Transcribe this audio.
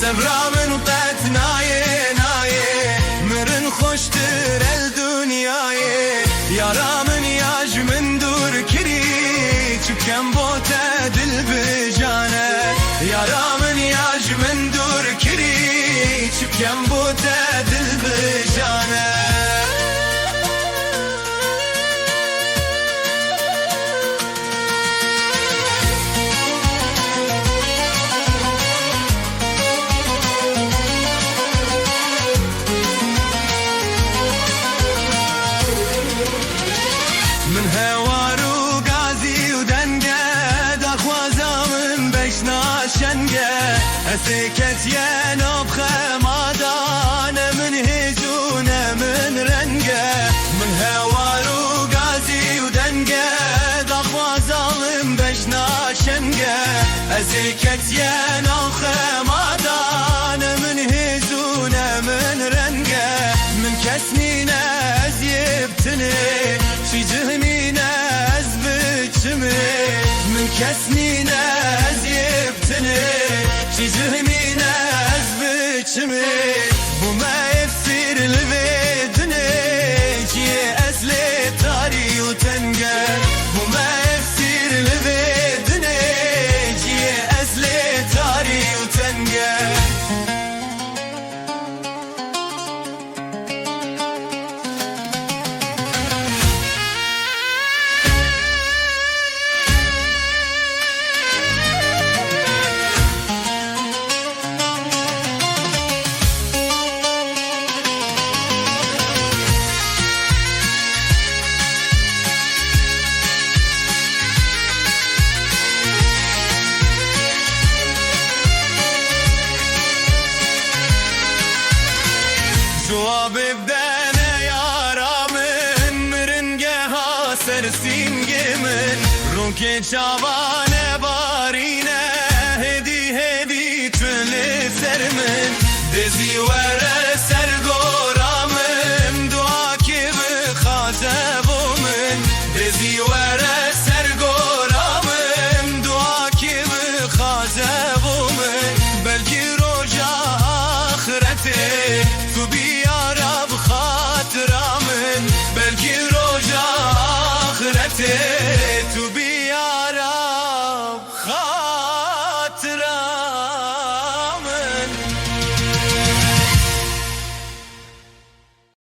سبرا من قد نايه نايه مرن خوشتر الدنياي يارا من ياج من دور كري چبكم بوتا دل بجانه يارا من ياج من دور كري چبكم بوتا دل بجانه من هوارو غازي ودنگه دخوازا من بشنا شنگه اسكت ينوب خمادان من هزون من رنگه من هوارو غازي ودنگه دخوازا من بشنا شنگه اسكت ينوب خمادان من هزون من رنگه من كسني نازيبتني شي جهني ناز بجمي من كسني ناز يبتني شي جهني ناز بجمي بما يفسير البيدني جي أزلي طاري وتنقل بما يفسير البيدني جي أزلي طاري وتنقل جواب بدنا يا رامن مرنجها سرسين جمن روكي شابانه بارينه هدي هدي تلف سرمن دزي ورا